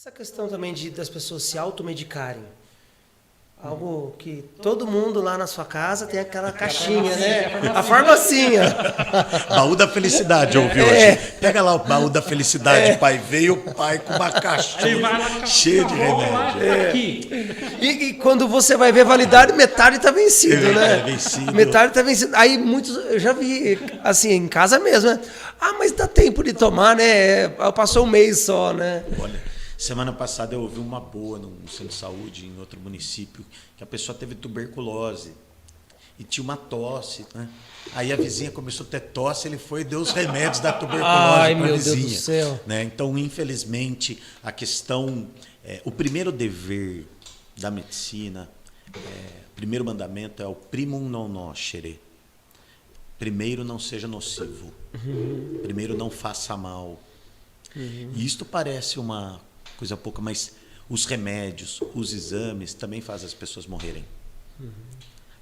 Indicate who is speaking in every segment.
Speaker 1: Essa questão também das pessoas se automedicarem. Algo que todo mundo lá na sua casa tem aquela caixinha, né? A farmacinha.
Speaker 2: Baú da felicidade, ouviu hoje? Pega lá o baú da felicidade, pai. Veio o pai com uma caixinha cheia de remédio.
Speaker 3: Aqui.
Speaker 1: E quando você vai ver a validade, metade está vencido, né?
Speaker 2: Vencido.
Speaker 1: Metade está vencido. Aí muitos, eu já vi, assim, em casa mesmo, né? Ah, mas dá tempo de tomar, né? Passou um mês só, né?
Speaker 2: Olha, semana passada eu ouvi uma boa num centro de saúde em outro município, que a pessoa teve tuberculose e tinha uma tosse, né? Aí a vizinha começou a ter tosse, ele foi e deu os remédios da tuberculose para a vizinha.
Speaker 1: Deus do céu.
Speaker 2: Né? Então, infelizmente, a questão, o primeiro dever da medicina, o primeiro mandamento é o primum non nocere. Primeiro, não seja nocivo. Primeiro, não faça mal. E isto parece uma coisa pouca, mas os remédios, os exames também fazem as pessoas morrerem.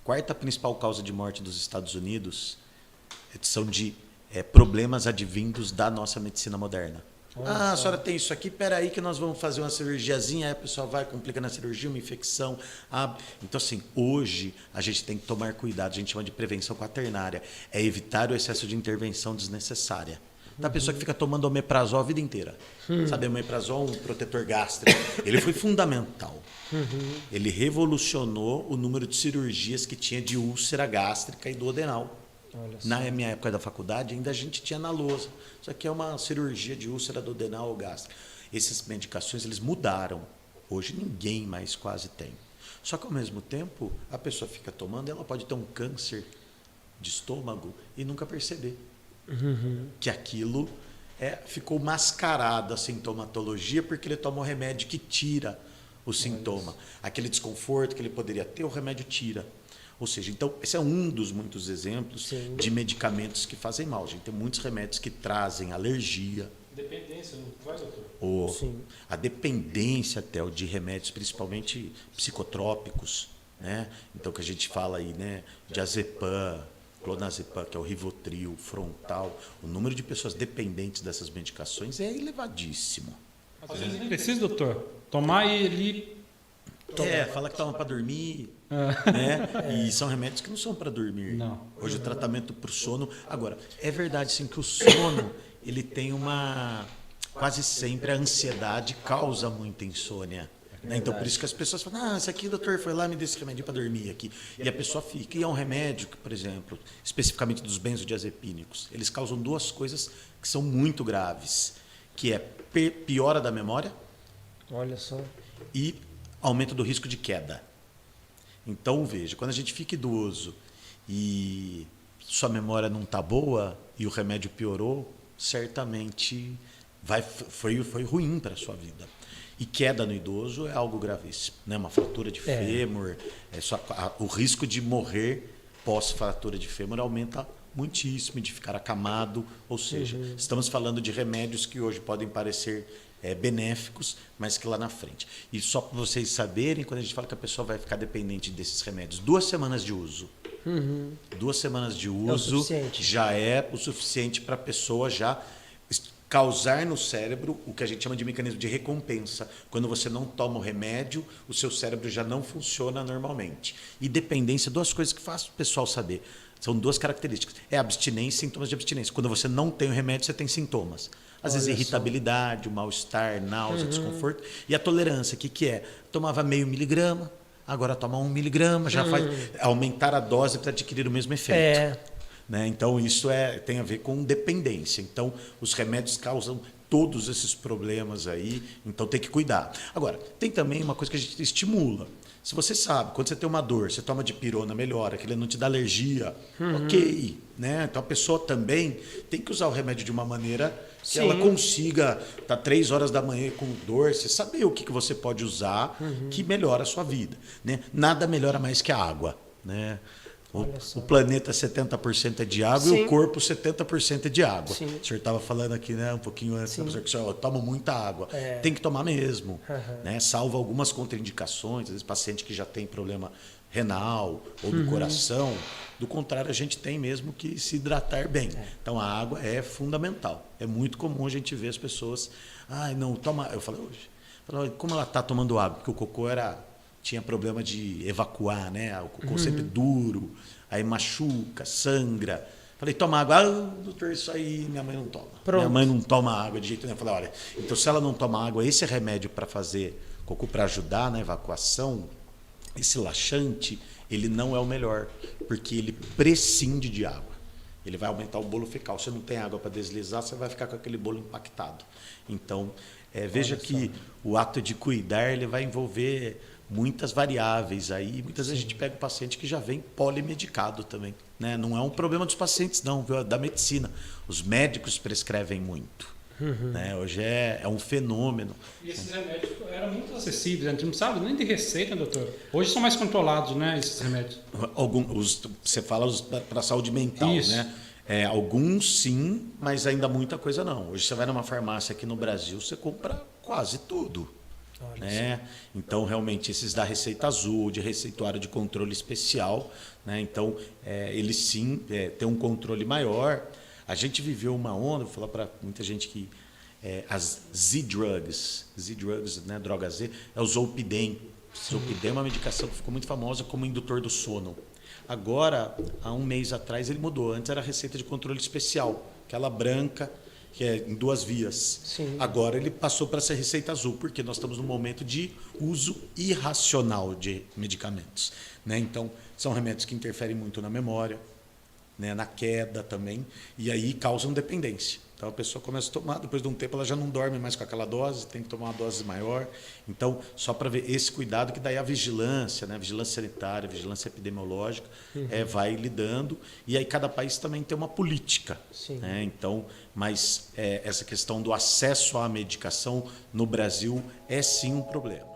Speaker 2: Quarta principal causa de morte dos Estados Unidos são de problemas advindos da nossa medicina moderna. A senhora tem isso aqui, peraí que nós vamos fazer uma cirurgiazinha, aí a pessoa vai, complica na cirurgia, uma infecção. Então, assim, hoje a gente tem que tomar cuidado, a gente chama de prevenção quaternária, é evitar o excesso de intervenção desnecessária. Da pessoa que fica tomando omeprazol a vida inteira. Sabe, omeprazol, um protetor gástrico. Ele foi fundamental. Ele revolucionou o número de cirurgias que tinha de úlcera gástrica e duodenal. Na minha época da faculdade, ainda a gente tinha na lousa. Isso aqui é uma cirurgia de úlcera duodenal ou gástrica. Essas medicações, eles mudaram. Hoje ninguém mais quase tem. Só que, ao mesmo tempo, a pessoa fica tomando, ela pode ter um câncer de estômago e nunca perceber. Que aquilo ficou mascarado a sintomatologia porque ele toma um remédio que tira o sintoma. Aquele desconforto que ele poderia ter, o remédio tira. Ou seja, então, esse é um dos muitos exemplos de medicamentos que fazem mal. A gente tem muitos remédios que trazem alergia.
Speaker 3: Dependência, não faz, doutor?
Speaker 2: A dependência, até de remédios, principalmente psicotrópicos. Né? Então, que a gente fala aí, né, diazepam, clonazepam, que é o Rivotril, Frontal. O número de pessoas dependentes dessas medicações é elevadíssimo.
Speaker 3: Às vezes nem precisa, doutor. Tomar e ele...
Speaker 2: Fala que toma para dormir, né? E são remédios que não são para dormir.
Speaker 3: Não.
Speaker 2: Hoje o tratamento para o sono... Agora, é verdade sim que o sono, ele tem quase sempre a ansiedade causa muita insônia. Né? Então, por isso que as pessoas falam, esse aqui o doutor foi lá, me deu esse remédio para dormir aqui. E a pessoa fica. E é um remédio que, por exemplo, especificamente dos benzodiazepínicos, eles causam duas coisas que são muito graves, que é piora da memória.
Speaker 1: Olha só.
Speaker 2: E aumento do risco de queda. Então, veja, quando a gente fica idoso e sua memória não está boa e o remédio piorou, certamente foi ruim para a sua vida. E queda no idoso é algo gravíssimo, né? Uma fratura de fêmur, o risco de morrer pós-fratura de fêmur aumenta muitíssimo, de ficar acamado, ou seja, estamos falando de remédios que hoje podem parecer benéficos, mas que lá na frente. E só para vocês saberem, quando a gente fala que a pessoa vai ficar dependente desses remédios, 2 semanas de uso. 2 semanas de uso já é o suficiente para a pessoa já causar no cérebro o que a gente chama de mecanismo de recompensa. Quando você não toma o remédio, o seu cérebro já não funciona normalmente. E dependência, 2 coisas que faz o pessoal saber. São 2 características. É abstinência e sintomas de abstinência. Quando você não tem o remédio, você tem sintomas. Às vezes irritabilidade, o mal-estar, náusea, desconforto. E a tolerância, o que é? Tomava meio miligrama, agora toma 1 miligrama, já faz aumentar a dose para adquirir o mesmo efeito. Né? Então, isso tem a ver com dependência. Então, os remédios causam todos esses problemas aí, então tem que cuidar. Agora, tem também uma coisa que a gente estimula. Se você sabe, quando você tem uma dor, você toma dipirona, melhora, que ele não te dá alergia, ok. Né? Então, a pessoa também tem que usar o remédio de uma maneira que ela consiga estar 3 horas da manhã com dor, você saber o que você pode usar que melhora a sua vida. Né? Nada melhora mais que a água. Né? O planeta 70% é de água e o corpo 70% é de água. O senhor estava falando aqui, né, um pouquinho antes, professor, que o senhor, eu tomo muita água. Tem que tomar mesmo. Né? Salvo algumas contraindicações, às vezes paciente que já tem problema renal ou do coração. Do contrário, a gente tem mesmo que se hidratar bem. Então, a água é fundamental. É muito comum a gente ver as pessoas... não, toma... Eu falei hoje... Falou, como ela está tomando água? Porque o cocô tinha problema de evacuar, né? O cocô sempre duro, aí machuca, sangra. Falei, toma água. Ah, doutor, isso aí minha mãe não toma.
Speaker 1: Pronto.
Speaker 2: Minha mãe não toma água de jeito nenhum. Eu falei, olha, então se ela não toma água, esse remédio para fazer cocô, para ajudar na evacuação, esse laxante, ele não é o melhor, porque ele prescinde de água. Ele vai aumentar o bolo fecal. Se não tem água para deslizar, você vai ficar com aquele bolo impactado. Então, veja que o ato de cuidar, ele vai envolver muitas variáveis aí. Muitas vezes a gente pega o paciente que já vem polimedicado também, né? Não é um problema dos pacientes, não, viu? É da medicina. Os médicos prescrevem muito. Né? Hoje é um fenômeno.
Speaker 3: E esses remédios eram muito acessíveis, a gente não sabe nem de receita, doutor. Hoje são mais controlados, né, esses remédios.
Speaker 2: Você fala para a saúde mental,
Speaker 3: Isso.
Speaker 2: né? Alguns sim, mas ainda muita coisa não. Hoje você vai numa farmácia aqui no Brasil, você compra quase tudo. Né? Então, realmente, esses da receita azul, de receituário de controle especial, né? Então, eles sim têm um controle maior. A gente viveu uma onda, vou falar para muita gente que as Z-drugs, né? Droga Z, é o Zolpidem. Zolpidem é uma medicação que ficou muito famosa como indutor do sono. Agora, há um mês atrás, ele mudou. Antes era receita de controle especial, aquela branca, que é em 2 vias.
Speaker 1: Sim.
Speaker 2: Agora ele passou para ser receita azul, porque nós estamos num momento de uso irracional de medicamentos, né? Então, são remédios que interferem muito na memória, né? Na queda também, e aí causam dependência. Então a pessoa começa a tomar, depois de um tempo ela já não dorme mais com aquela dose, tem que tomar uma dose maior. Então, só para ver esse cuidado que daí a vigilância, né? Vigilância sanitária, vigilância epidemiológica, vai lidando. E aí cada país também tem uma política. Né? Então, mas essa questão do acesso à medicação no Brasil é sim um problema.